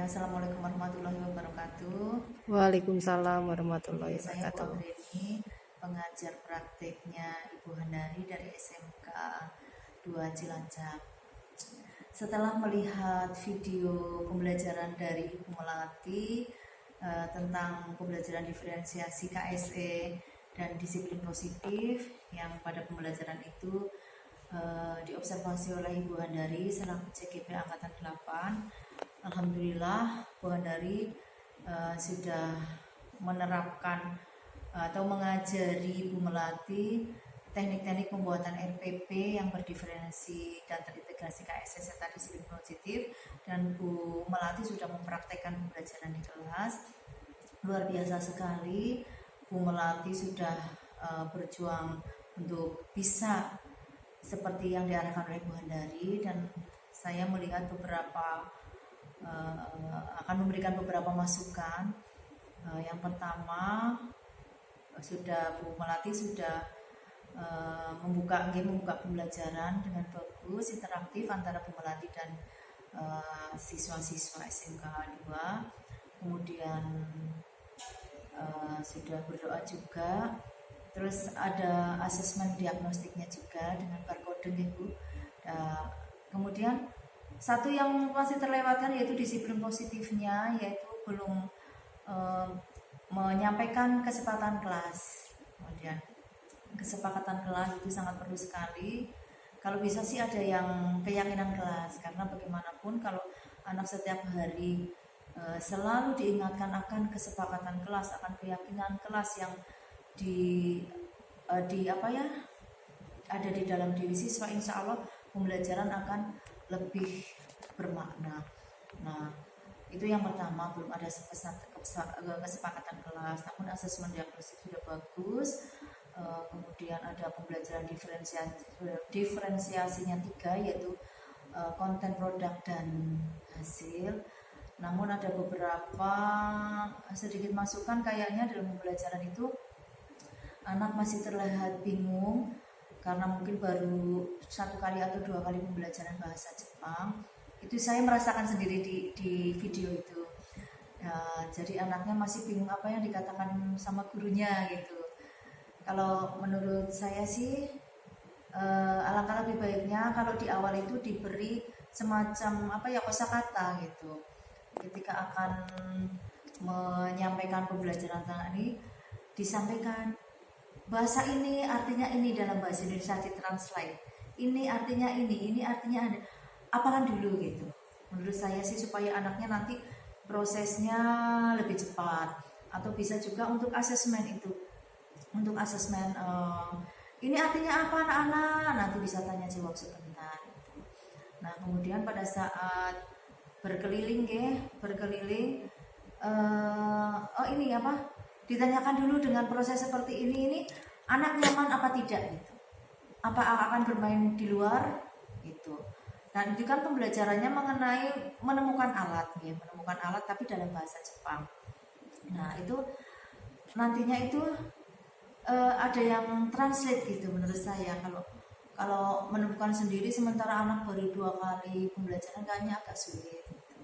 Ya, Assalamualaikum warahmatullahi wabarakatuh. Waalaikumsalam warahmatullahi Saya Bu wabarakatuh. Anggreni, pengajar prakteknya Ibu Handari dari SMK 2 Cilacap. Setelah melihat video pembelajaran dari Ibu Melati tentang pembelajaran diferensiasi KSE dan disiplin positif yang pada pembelajaran itu diobservasi oleh Ibu Handari selaku CGP Angkatan 8. Alhamdulillah Bu Handari sudah menerapkan atau mengajari Ibu Melati teknik-teknik pembuatan RPP yang berdiferensi dan terintegrasi KSE serta disiplin positif, dan Bu Melati sudah mempraktekkan pembelajaran di kelas. Luar biasa sekali, Bu Melati sudah berjuang untuk bisa seperti yang diarahkan oleh Bu Handari, dan saya melihat akan memberikan beberapa masukan. Yang pertama, Bu Melati sudah membuka pembelajaran dengan bagus, interaktif antara Bu Melati dan siswa-siswa SMK 2. Kemudian sudah berdoa juga. Terus ada asesmen diagnostiknya juga dengan barcode Bu. Kemudian satu yang masih terlewatkan yaitu disiplin positifnya, yaitu belum menyampaikan kesepakatan kelas. Kemudian kesepakatan kelas itu sangat perlu sekali. Kalau bisa sih ada yang keyakinan kelas, karena bagaimanapun kalau anak setiap hari selalu diingatkan akan kesepakatan kelas, akan keyakinan kelas yang ada di dalam diri siswa, insya Allah pembelajaran akan lebih bermakna. Nah, itu yang pertama, belum ada kesepakatan kelas, namun asesmen diagnosis sudah bagus. Kemudian ada pembelajaran diferensiasinya 3, yaitu konten, produk, dan hasil. Namun ada beberapa sedikit masukan, kayaknya dalam pembelajaran itu anak masih terlihat bingung karena mungkin baru 1 kali atau 2 kali pembelajaran bahasa Jepang. Itu saya merasakan sendiri di video itu. Jadi anaknya masih bingung apa yang dikatakan sama gurunya gitu. Kalau menurut saya sih alangkah lebih baiknya kalau di awal itu diberi semacam kosakata gitu. Ketika akan menyampaikan pembelajaran ini, disampaikan bahasa ini artinya ini, dalam bahasa Indonesia ditranslate. Ini artinya ini artinya ada. Apalan dulu gitu. Menurut saya sih supaya anaknya nanti prosesnya lebih cepat. Atau bisa juga untuk asesmen itu. Untuk asesmen ini artinya apa anak-anak? Nanti bisa tanya jawab sebentar. Nah, kemudian pada saat berkeliling, ditanyakan dulu dengan proses seperti ini anak nyaman apa tidak gitu, apa akan bermain di luar gitu. Dan itu kan pembelajarannya mengenai menemukan alat tapi dalam bahasa Jepang. Nah, itu nantinya itu ada yang translate gitu. Menurut saya kalau menemukan sendiri sementara anak baru 2 kali pembelajaran kayaknya agak sulit gitu.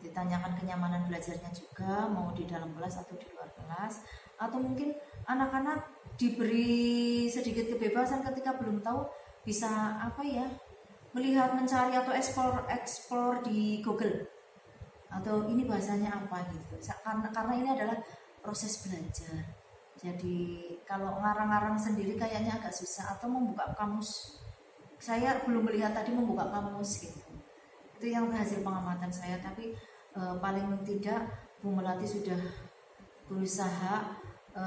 Ditanyakan kenyamanan belajarnya juga, mau di dalam kelas atau di luar kelas, atau mungkin anak-anak diberi sedikit kebebasan ketika belum tahu, bisa melihat, mencari atau explore di Google, atau ini bahasanya apa gitu, karena ini adalah proses belajar. Jadi kalau ngarang-ngarang sendiri kayaknya agak susah, atau membuka kamus. Saya belum melihat tadi membuka kamus gitu. Itu yang hasil pengamatan saya, tapi paling tidak Bu Melati sudah berusaha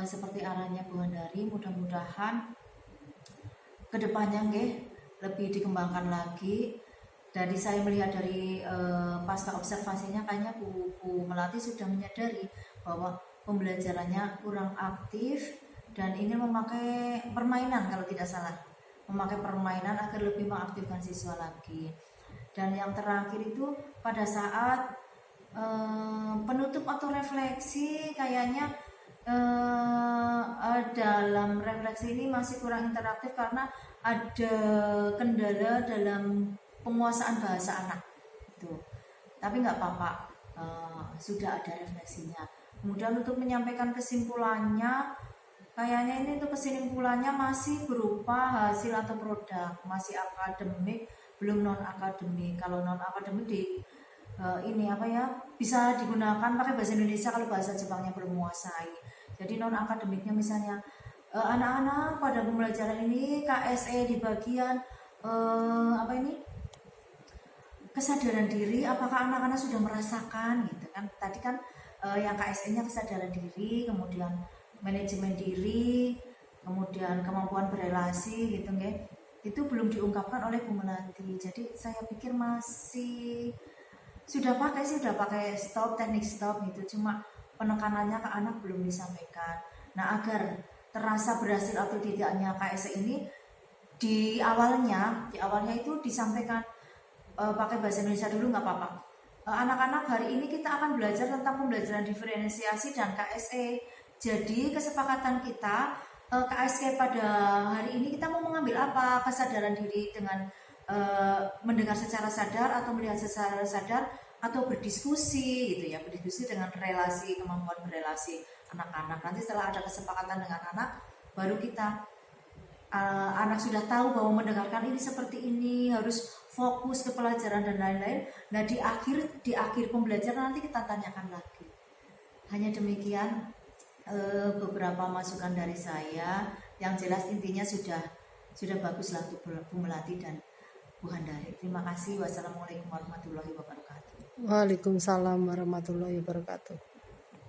seperti arahnya Bu Handari. Mudah-mudahan kedepannya lebih dikembangkan lagi. Dari saya melihat dari pasca observasinya, kayaknya Bu Melati sudah menyadari bahwa pembelajarannya kurang aktif dan ingin memakai permainan, kalau tidak salah, memakai permainan agar lebih mengaktifkan siswa lagi. Dan yang terakhir itu pada saat penutup atau refleksi, kayaknya dalam refleksi ini masih kurang interaktif karena ada kendala dalam penguasaan bahasa anak itu. Tapi nggak apa-apa, sudah ada refleksinya. Kemudian untuk menyampaikan kesimpulannya, kayaknya ini untuk kesimpulannya masih berupa hasil atau produk, masih akademik, belum non akademik. Kalau non akademik ini apa ya, bisa digunakan pakai bahasa Indonesia kalau bahasa Jepangnya belum menguasai. Jadi non akademiknya misalnya anak-anak pada pembelajaran ini KSE di bagian apa ini, kesadaran diri, apakah anak-anak sudah merasakan gitu kan. Tadi kan yang KSE-nya kesadaran diri, kemudian manajemen diri, kemudian kemampuan berelasi gitu nggih. Itu belum diungkapkan oleh Bu Melati. Jadi saya pikir masih sudah pakai stop, teknik stop gitu. Cuma penekanannya ke anak belum disampaikan. Nah, agar terasa berhasil atau tidaknya KSE ini di awalnya itu disampaikan pakai bahasa Indonesia dulu nggak apa-apa. Anak-anak, hari ini kita akan belajar tentang pembelajaran diferensiasi dan KSE. Jadi kesepakatan kita KSE pada hari ini kita mau mengambil apa? Kesadaran diri dengan mendengar secara sadar atau melihat secara sadar, atau berdiskusi gitu ya, berdiskusi dengan relasi, kemampuan berelasi anak-anak. Nanti setelah ada kesepakatan dengan anak, baru kita anak sudah tahu bahwa mendengarkan ini seperti ini, harus fokus ke pelajaran dan lain-lain. Nah, di akhir pembelajaran nanti kita tanyakan lagi. Hanya demikian beberapa masukan dari saya. Yang jelas intinya sudah baguslah untuk Bu Melati dan Bu Handari. Terima kasih. Wassalamualaikum warahmatullahi wabarakatuh. Waalaikumsalam warahmatullahi wabarakatuh.